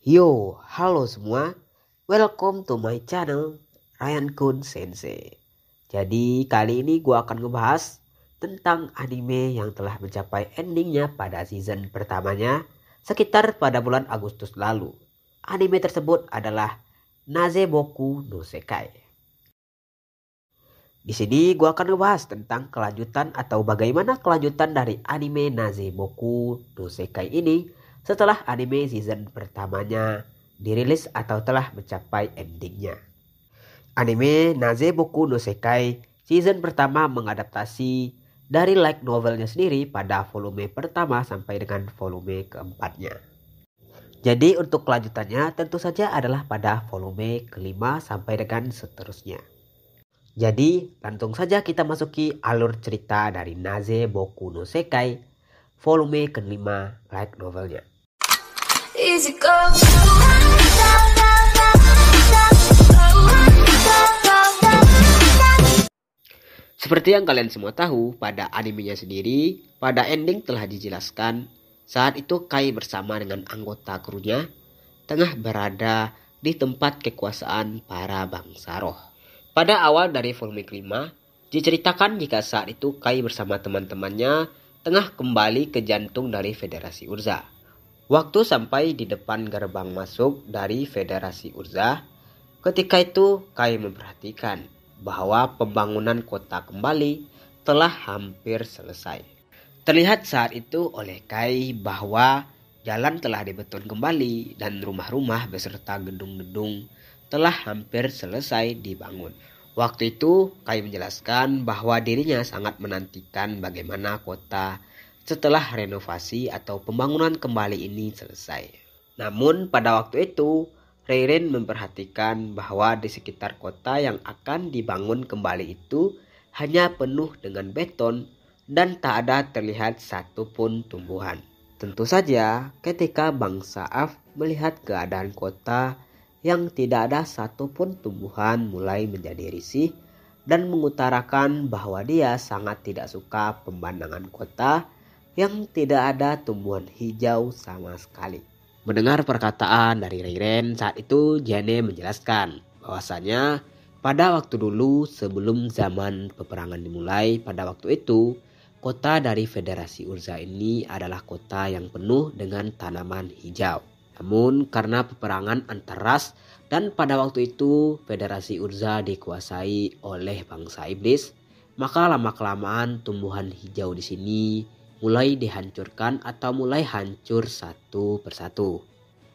Yo, halo semua. Welcome to my channel, Ryan Kun Sensei. Jadi kali ini gue akan ngebahas tentang anime yang telah mencapai endingnya pada season pertamanya sekitar pada bulan Agustus lalu. Anime tersebut adalah Nazeboku no Sekai. Di sini gue akan ngebahas tentang kelanjutan atau bagaimana kelanjutan dari anime Nazeboku no Sekai ini setelah anime season pertamanya dirilis atau telah mencapai endingnya. Anime Nazeboku no Sekai season pertama mengadaptasi dari light novelnya sendiri pada volume pertama sampai dengan volume keempatnya. Jadi untuk kelanjutannya tentu saja adalah pada volume kelima sampai dengan seterusnya. Jadi langsung saja kita masuki alur cerita dari Nazeboku no Sekai volume kelima light novelnya. Easy go. Seperti yang kalian semua tahu, pada animenya sendiri, pada ending telah dijelaskan saat itu Kai bersama dengan anggota krunya tengah berada di tempat kekuasaan para bangsa roh. Pada awal dari volume kelima, diceritakan jika saat itu Kai bersama teman-temannya tengah kembali ke jantung dari Federasi Urza. Waktu sampai di depan gerbang masuk dari Federasi Urza, ketika itu Kai memperhatikan bahwa pembangunan kota kembali telah hampir selesai. Terlihat saat itu oleh Kai bahwa jalan telah dibeton kembali dan rumah-rumah beserta gedung-gedung telah hampir selesai dibangun. Waktu itu Kai menjelaskan bahwa dirinya sangat menantikan bagaimana kota setelah renovasi atau pembangunan kembali ini selesai. Namun pada waktu itu, Reiren memperhatikan bahwa di sekitar kota yang akan dibangun kembali itu hanya penuh dengan beton dan tak ada terlihat satupun tumbuhan. Tentu saja ketika bangsa Af melihat keadaan kota yang tidak ada satupun tumbuhan mulai menjadi risih dan mengutarakan bahwa dia sangat tidak suka pemandangan kota yang tidak ada tumbuhan hijau sama sekali. Mendengar perkataan dari Reiren, saat itu Jane menjelaskan bahwasanya pada waktu dulu sebelum zaman peperangan dimulai, pada waktu itu kota dari Federasi Urza ini adalah kota yang penuh dengan tanaman hijau. Namun karena peperangan antar ras dan pada waktu itu Federasi Urza dikuasai oleh bangsa iblis, maka lama-kelamaan tumbuhan hijau di sini mulai dihancurkan atau mulai hancur satu persatu.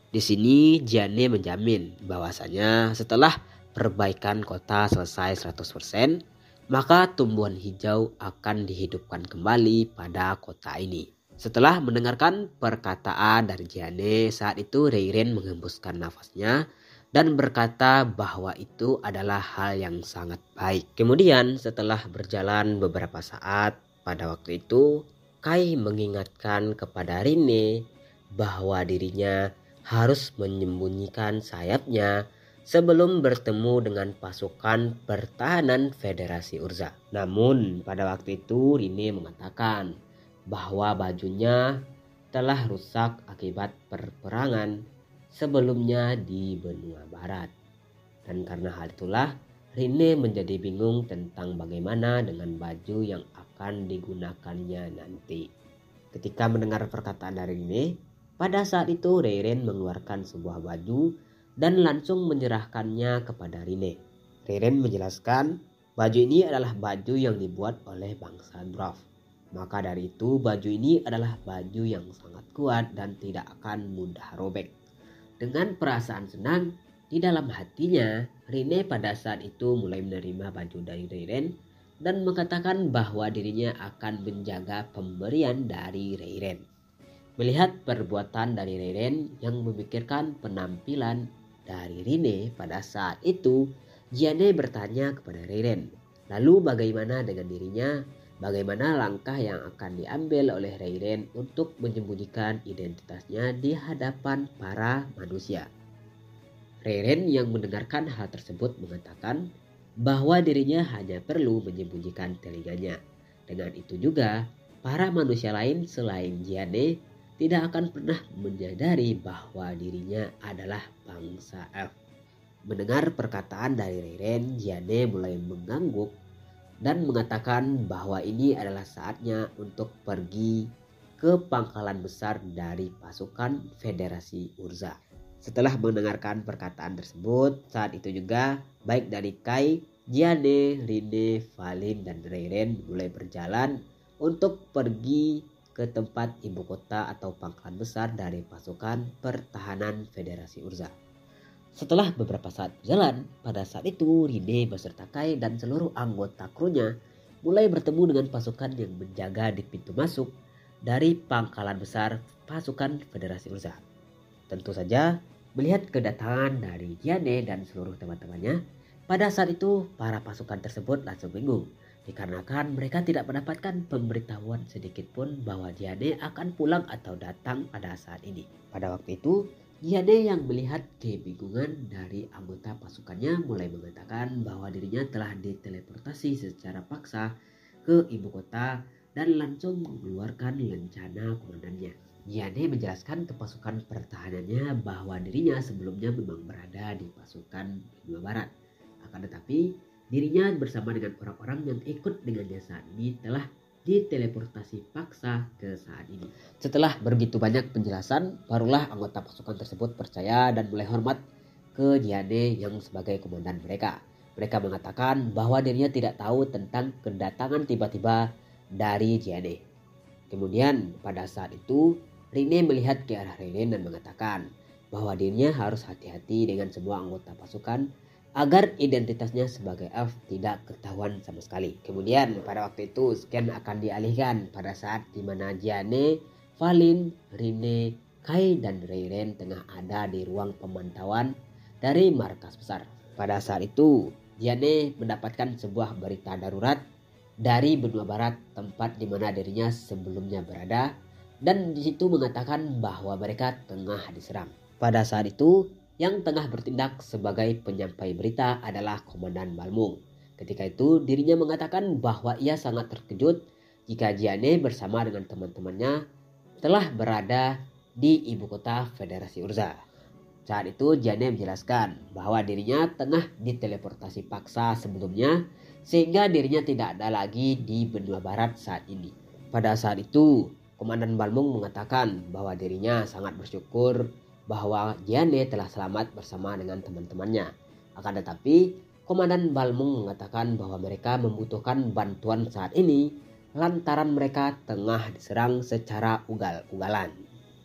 Di sini Jane menjamin bahwasanya setelah perbaikan kota selesai 100%, maka tumbuhan hijau akan dihidupkan kembali pada kota ini. Setelah mendengarkan perkataan dari Jane, saat itu Reiren menghembuskan nafasnya dan berkata bahwa itu adalah hal yang sangat baik. Kemudian setelah berjalan beberapa saat, pada waktu itu Kai mengingatkan kepada Rine bahwa dirinya harus menyembunyikan sayapnya sebelum bertemu dengan pasukan pertahanan Federasi Urza. Namun pada waktu itu Rine mengatakan bahwa bajunya telah rusak akibat perperangan sebelumnya di benua barat. Dan karena hal itulah Rine menjadi bingung tentang bagaimana dengan baju yang akan digunakannya nanti. Ketika mendengar perkataan dari Rine, pada saat itu Reiren mengeluarkan sebuah baju dan langsung menyerahkannya kepada Rine. Reiren menjelaskan baju ini adalah baju yang dibuat oleh bangsa Dwarf. Maka dari itu baju ini adalah baju yang sangat kuat dan tidak akan mudah robek. Dengan perasaan senang di dalam hatinya, Rine pada saat itu mulai menerima baju dari Reiren dan mengatakan bahwa dirinya akan menjaga pemberian dari Reiren. Melihat perbuatan dari Reiren yang memikirkan penampilan dari Rine pada saat itu, Jane bertanya kepada Reiren, lalu bagaimana dengan dirinya? Bagaimana langkah yang akan diambil oleh Reiren untuk menyembunyikan identitasnya di hadapan para manusia? Reiren yang mendengarkan hal tersebut mengatakan bahwa dirinya hanya perlu menyembunyikan telinganya. Dengan itu juga, para manusia lain selain Jane tidak akan pernah menyadari bahwa dirinya adalah bangsa elf. Mendengar perkataan dari Reiren, Gianne mulai mengangguk dan mengatakan bahwa ini adalah saatnya untuk pergi ke pangkalan besar dari pasukan Federasi Urza. Setelah mendengarkan perkataan tersebut, saat itu juga baik dari Kai, Gianne, Rine, Valin, dan Reiren mulai berjalan untuk pergi ke tempat ibu kota atau pangkalan besar dari pasukan pertahanan Federasi Urza. Setelah beberapa saat berjalan, pada saat itu Rine beserta Kai dan seluruh anggota krunya mulai bertemu dengan pasukan yang menjaga di pintu masuk dari pangkalan besar pasukan Federasi Urza. Tentu saja melihat kedatangan dari Gianne dan seluruh teman-temannya, pada saat itu para pasukan tersebut langsung bingung dikarenakan mereka tidak mendapatkan pemberitahuan sedikit pun bahwa Gianne akan pulang atau datang pada saat ini. Pada waktu itu, Gianne yang melihat kebingungan dari anggota pasukannya mulai mengatakan bahwa dirinya telah diteleportasi secara paksa ke ibu kota dan langsung mengeluarkan rencana komandannya. Gianne menjelaskan ke pasukan pertahanannya bahwa dirinya sebelumnya memang berada di pasukan benua barat. Akan tetapi dirinya bersama dengan orang-orang yang ikut dengannya saat ini telah diteleportasi paksa ke saat ini. Setelah begitu banyak penjelasan, barulah anggota pasukan tersebut percaya dan mulai hormat ke Gianne yang sebagai komandan mereka. Mereka mengatakan bahwa dirinya tidak tahu tentang kedatangan tiba-tiba dari Gianne. Kemudian pada saat itu Rine melihat ke arah Reiren dan mengatakan bahwa dirinya harus hati-hati dengan semua anggota pasukan agar identitasnya sebagai elf tidak ketahuan sama sekali. Kemudian pada waktu itu scan akan dialihkan pada saat dimana Gianne, Valin, Rine, Kai, dan Reiren tengah ada di ruang pemantauan dari markas besar. Pada saat itu Gianne mendapatkan sebuah berita darurat dari benua barat, tempat dimana dirinya sebelumnya berada, dan di situ mengatakan bahwa mereka tengah diserang. Pada saat itu yang tengah bertindak sebagai penyampai berita adalah Komandan Balmung. Ketika itu dirinya mengatakan bahwa ia sangat terkejut jika Gianne bersama dengan teman-temannya telah berada di ibu kota Federasi Urza. Saat itu Gianne menjelaskan bahwa dirinya tengah diteleportasi paksa sebelumnya sehingga dirinya tidak ada lagi di benua barat saat ini. Pada saat itu Komandan Balmung mengatakan bahwa dirinya sangat bersyukur bahwa Gianne telah selamat bersama dengan teman-temannya. Akan tetapi, Komandan Balmung mengatakan bahwa mereka membutuhkan bantuan saat ini lantaran mereka tengah diserang secara ugal-ugalan.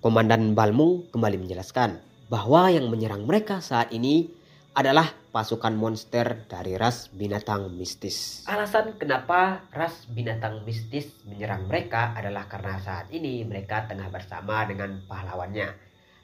Komandan Balmung kembali menjelaskan bahwa yang menyerang mereka saat ini adalah pasukan monster dari ras binatang mistis. Alasan kenapa ras binatang mistis menyerang mereka adalah karena saat ini mereka tengah bersama dengan pahlawannya,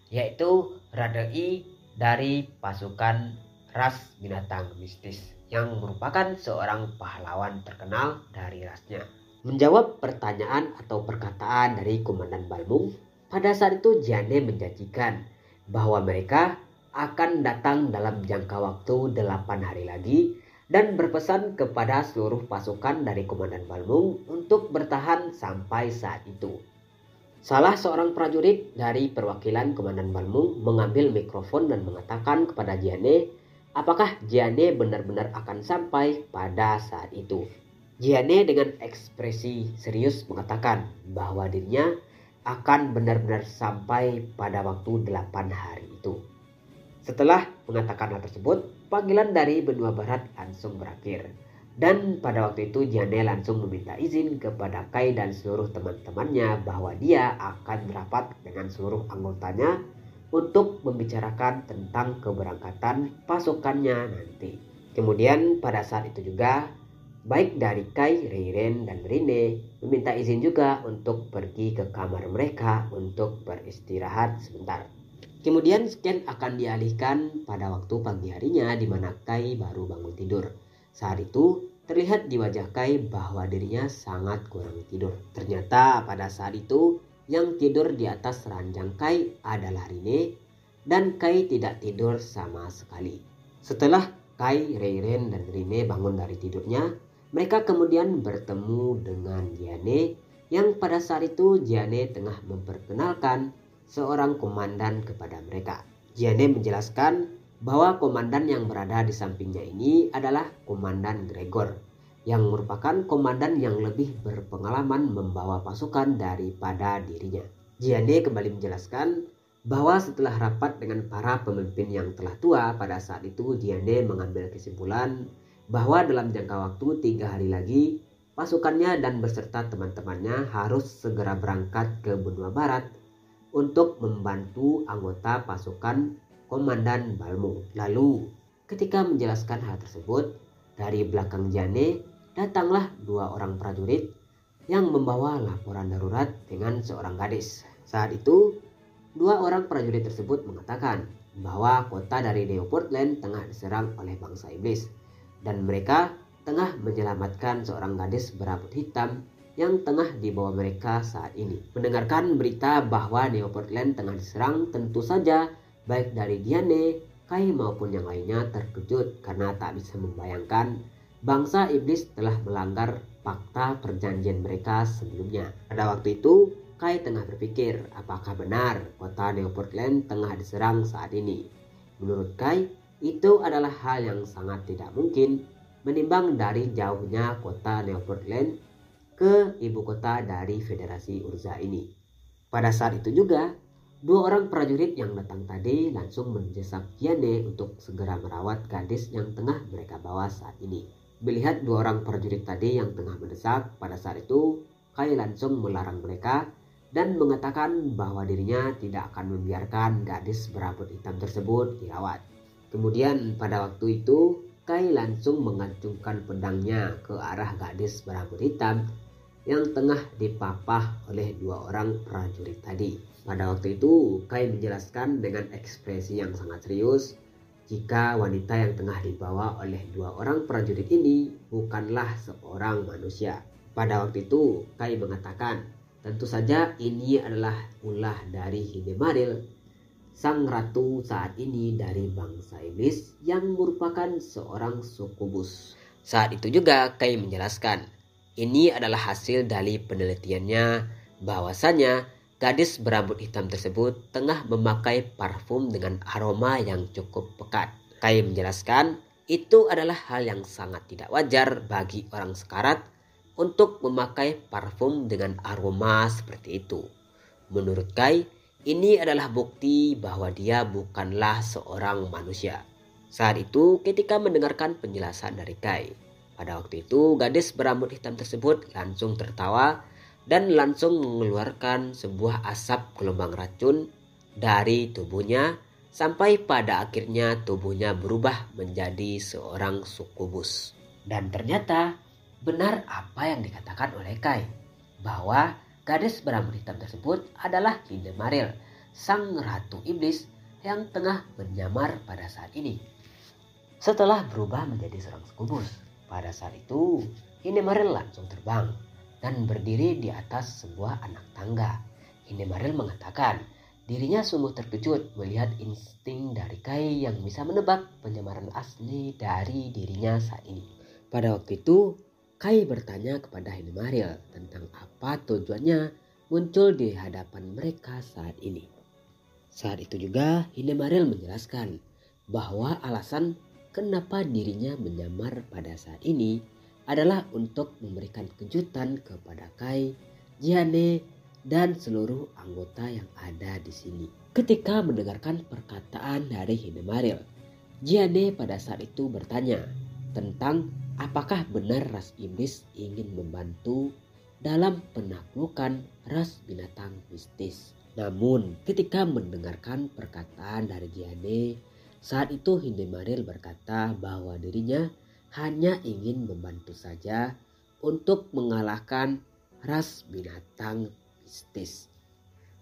yaitu Radei dari pasukan ras binatang mistis yang merupakan seorang pahlawan terkenal dari rasnya. Menjawab pertanyaan atau perkataan dari Komandan Balmung, pada saat itu Gianne menjanjikan bahwa mereka akan datang dalam jangka waktu 8 hari lagi dan berpesan kepada seluruh pasukan dari Komandan Balmung untuk bertahan sampai saat itu. Salah seorang prajurit dari perwakilan Komandan Balmung mengambil mikrofon dan mengatakan kepada Gianne apakah Gianne benar-benar akan sampai pada saat itu. Gianne dengan ekspresi serius mengatakan bahwa dirinya akan benar-benar sampai pada waktu 8 hari itu. Setelah mengatakan hal tersebut, panggilan dari benua barat langsung berakhir. Dan pada waktu itu Gianne langsung meminta izin kepada Kai dan seluruh teman-temannya bahwa dia akan merapat dengan seluruh anggotanya untuk membicarakan tentang keberangkatan pasukannya nanti. Kemudian pada saat itu juga baik dari Kai, Reiren, dan Rine meminta izin juga untuk pergi ke kamar mereka untuk beristirahat sebentar. Kemudian scan akan dialihkan pada waktu pagi harinya di mana Kai baru bangun tidur. Saat itu terlihat di wajah Kai bahwa dirinya sangat kurang tidur. Ternyata pada saat itu yang tidur di atas ranjang Kai adalah Rine dan Kai tidak tidur sama sekali. Setelah Kai, Reiren, dan Rine bangun dari tidurnya, mereka kemudian bertemu dengan Gianne yang pada saat itu Jiane tengah memperkenalkan seorang komandan kepada mereka. Jiane menjelaskan bahwa komandan yang berada di sampingnya ini adalah Komandan Gregor, yang merupakan komandan yang lebih berpengalaman membawa pasukan daripada dirinya. Jiane kembali menjelaskan bahwa setelah rapat dengan para pemimpin yang telah tua pada saat itu, Jiane mengambil kesimpulan bahwa dalam jangka waktu 3 hari lagi pasukannya dan beserta teman-temannya harus segera berangkat ke benua barat untuk membantu anggota pasukan Komandan Balmo. Lalu ketika menjelaskan hal tersebut, dari belakang Jiane datanglah 2 orang prajurit yang membawa laporan darurat dengan seorang gadis. Saat itu 2 orang prajurit tersebut mengatakan bahwa kota dari New Portland tengah diserang oleh bangsa iblis dan mereka tengah menyelamatkan seorang gadis berambut hitam yang tengah dibawa mereka saat ini. Mendengarkan berita bahwa New Portland tengah diserang, tentu saja baik dari Jiane, Kai maupun yang lainnya terkejut karena tak bisa membayangkan bangsa iblis telah melanggar fakta perjanjian mereka sebelumnya. Pada waktu itu Kai tengah berpikir apakah benar kota New Portland tengah diserang saat ini. Menurut Kai, itu adalah hal yang sangat tidak mungkin menimbang dari jauhnya kota New Portland ke ibu kota dari Federasi Urza ini. Pada saat itu juga 2 orang prajurit yang datang tadi langsung mendesak Jiane untuk segera merawat gadis yang tengah mereka bawa saat ini. Melihat 2 orang prajurit tadi yang tengah mendesak, pada saat itu Kai langsung melarang mereka dan mengatakan bahwa dirinya tidak akan membiarkan gadis berambut hitam tersebut dirawat. Kemudian pada waktu itu Kai langsung mengacungkan pedangnya ke arah gadis berambut hitam yang tengah dipapah oleh 2 orang prajurit tadi. Pada waktu itu Kai menjelaskan dengan ekspresi yang sangat serius jika wanita yang tengah dibawa oleh 2 orang prajurit ini bukanlah seorang manusia. Pada waktu itu Kai mengatakan tentu saja ini adalah ulah dari Hinemaril, sang ratu saat ini dari bangsa iblis yang merupakan seorang sukubus. Saat itu juga Kai menjelaskan ini adalah hasil dari penelitiannya bahwasanya gadis berambut hitam tersebut tengah memakai parfum dengan aroma yang cukup pekat. Kai menjelaskan itu adalah hal yang sangat tidak wajar bagi orang sekarat untuk memakai parfum dengan aroma seperti itu. Menurut Kai, ini adalah bukti bahwa dia bukanlah seorang manusia. Saat itu ketika mendengarkan penjelasan dari Kai, pada waktu itu gadis berambut hitam tersebut langsung tertawa dan langsung mengeluarkan sebuah asap gelombang racun dari tubuhnya sampai pada akhirnya tubuhnya berubah menjadi seorang sukubus. Dan ternyata benar apa yang dikatakan oleh Kai, bahwa gadis berambut hitam tersebut adalah Hinemaril, sang ratu iblis yang tengah menyamar pada saat ini. Setelah berubah menjadi seorang sukubus, pada saat itu Hinemaril langsung terbang dan berdiri di atas sebuah anak tangga. Hinemaril mengatakan dirinya sungguh terkejut melihat insting dari Kai yang bisa menebak penyamaran asli dari dirinya saat ini. Pada waktu itu Kai bertanya kepada Hinemaril tentang apa tujuannya muncul di hadapan mereka saat ini. Saat itu juga Hinemaril menjelaskan bahwa alasan kenapa dirinya menyamar pada saat ini adalah untuk memberikan kejutan kepada Kai, Jiane, dan seluruh anggota yang ada di sini. Ketika mendengarkan perkataan dari Hinemaril, Jiane pada saat itu bertanya tentang apakah benar ras iblis ingin membantu dalam penaklukan ras binatang mistis. Namun ketika mendengarkan perkataan dari Jiane, saat itu Hinemaril berkata bahwa dirinya hanya ingin membantu saja untuk mengalahkan ras binatang mistis.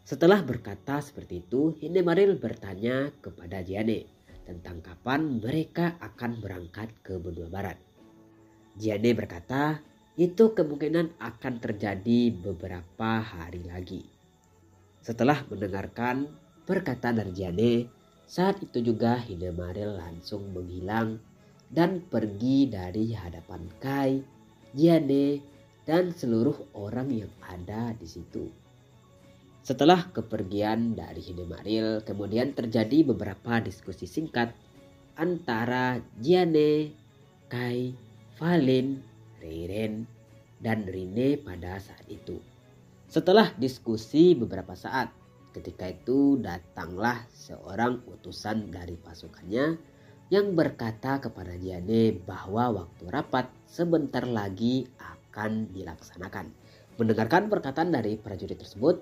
Setelah berkata seperti itu, Hinemaril bertanya kepada Jiane tentang kapan mereka akan berangkat ke benua barat. Jiane berkata itu kemungkinan akan terjadi beberapa hari lagi. Setelah mendengarkan perkataan dari Jiane, saat itu juga Hinemaril langsung menghilang dan pergi dari hadapan Kai, Jiane, dan seluruh orang yang ada di situ. Setelah kepergian dari Hinemaril, kemudian terjadi beberapa diskusi singkat antara Gianne, Kai, Valin, Reiren, dan Rine pada saat itu. Setelah diskusi beberapa saat, ketika itu datanglah seorang utusan dari pasukannya yang berkata kepada Gianne bahwa waktu rapat sebentar lagi akan dilaksanakan. Mendengarkan perkataan dari prajurit tersebut,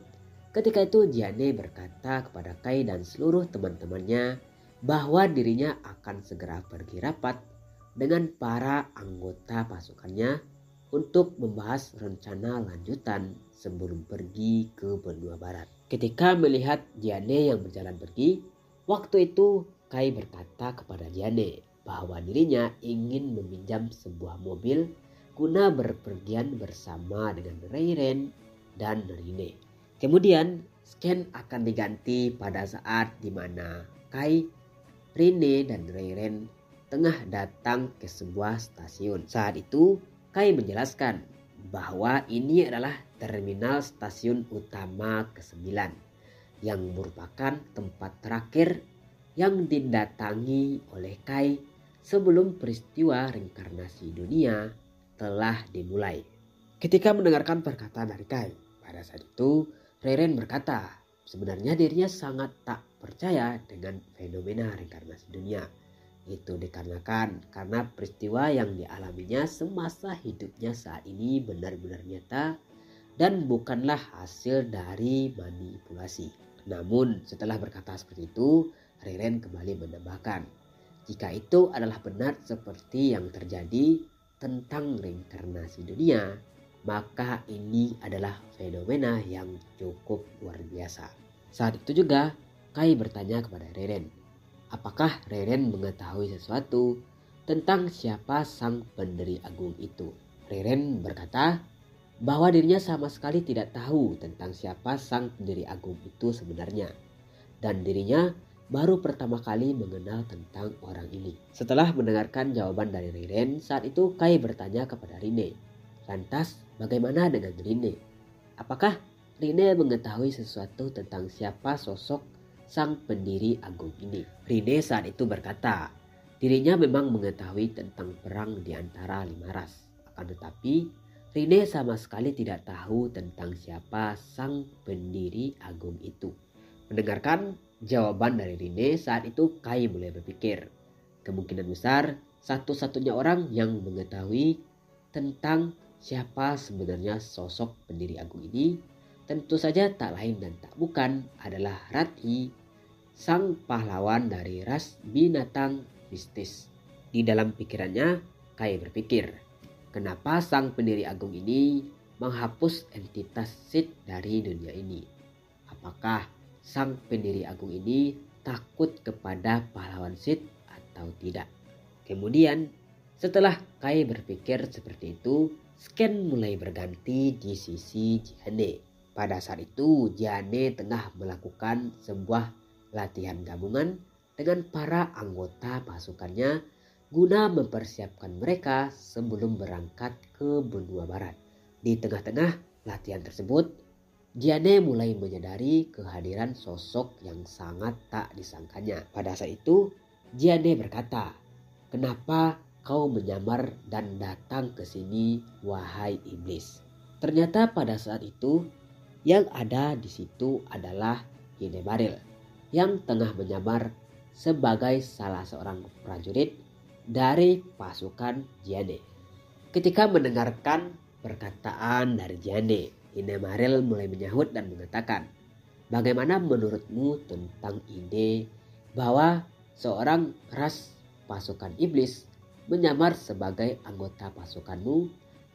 ketika itu Gianne berkata kepada Kai dan seluruh teman-temannya bahwa dirinya akan segera pergi rapat dengan para anggota pasukannya untuk membahas rencana lanjutan sebelum pergi ke benua barat. Ketika melihat Gianne yang berjalan pergi, waktu itu Kai berkata kepada Gianne bahwa dirinya ingin meminjam sebuah mobil guna berpergian bersama dengan Reiren dan Rine. Kemudian scan akan diganti pada saat di mana Kai, Rine, dan Reiren tengah datang ke sebuah stasiun. Saat itu Kai menjelaskan bahwa ini adalah terminal stasiun utama ke-9 yang merupakan tempat terakhir yang didatangi oleh Kai sebelum peristiwa reinkarnasi dunia telah dimulai. Ketika mendengarkan perkataan dari Kai, pada saat itu Reiren berkata sebenarnya dirinya sangat tak percaya dengan fenomena reinkarnasi dunia. Itu dikarenakan karena peristiwa yang dialaminya semasa hidupnya saat ini benar-benar nyata dan bukanlah hasil dari manipulasi. Namun setelah berkata seperti itu, Reiren kembali menambahkan, jika itu adalah benar seperti yang terjadi tentang reinkarnasi dunia, maka ini adalah fenomena yang cukup luar biasa. Saat itu juga Kai bertanya kepada Reiren, apakah Reiren mengetahui sesuatu tentang siapa sang pendiri agung itu? Reiren berkata bahwa dirinya sama sekali tidak tahu tentang siapa sang pendiri agung itu sebenarnya. Dan dirinya baru pertama kali mengenal tentang orang ini. Setelah mendengarkan jawaban dari Reiren, saat itu Kai bertanya kepada Rine, lantas bagaimana dengan Rine? Apakah Rine mengetahui sesuatu tentang siapa sosok sang pendiri agung ini? Rine saat itu berkata, dirinya memang mengetahui tentang perang di antara 5 ras. Akan tetapi, Rine sama sekali tidak tahu tentang siapa sang pendiri agung itu. Mendengarkan jawaban dari Rine, saat itu Kai mulai berpikir, kemungkinan besar satu-satunya orang yang mengetahui tentang siapa sebenarnya sosok pendiri agung ini tentu saja tak lain dan tak bukan adalah Rathi, sang pahlawan dari ras binatang mistis. Di dalam pikirannya, Kai berpikir, kenapa sang pendiri agung ini menghapus entitas Sith dari dunia ini? Apakah sang pendiri agung ini takut kepada pahlawan Sith atau tidak? Kemudian, setelah Kai berpikir seperti itu, scan mulai berganti di sisi Gianne. Pada saat itu Gianne tengah melakukan sebuah latihan gabungan dengan para anggota pasukannya guna mempersiapkan mereka sebelum berangkat ke benua barat. Di tengah-tengah latihan tersebut, Gianne mulai menyadari kehadiran sosok yang sangat tak disangkanya. Pada saat itu Gianne berkata, kenapa kau menyamar dan datang ke sini, wahai iblis? Ternyata pada saat itu yang ada di situ adalah Hinemaril yang tengah menyamar sebagai salah seorang prajurit dari pasukan Gianne. Ketika mendengarkan perkataan dari Gianne, Hinemaril mulai menyahut dan mengatakan, bagaimana menurutmu tentang ide bahwa seorang ras pasukan iblis menyamar sebagai anggota pasukanmu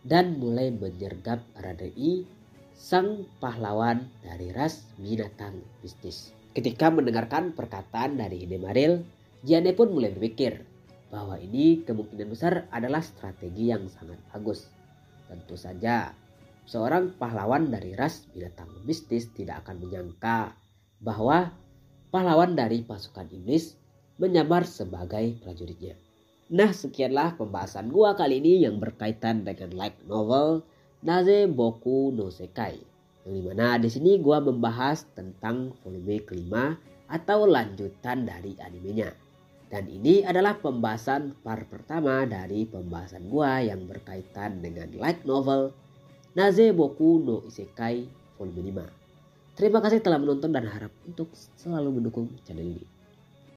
dan mulai menyergap Radei, sang pahlawan dari ras binatang mistis? Ketika mendengarkan perkataan dari Hinemaril, Gianne pun mulai berpikir bahwa ini kemungkinan besar adalah strategi yang sangat bagus. Tentu saja, seorang pahlawan dari ras binatang mistis tidak akan menyangka bahwa pahlawan dari pasukan iblis menyamar sebagai prajuritnya. Nah, sekianlah pembahasan gua kali ini yang berkaitan dengan light novel Naze Boku no Sekai. Yang dimana di sini gua membahas tentang volume kelima atau lanjutan dari animenya. Dan ini adalah pembahasan part pertama dari pembahasan gua yang berkaitan dengan light novel Naze Boku no Isekai volume 5. Terima kasih telah menonton dan harap untuk selalu mendukung channel ini.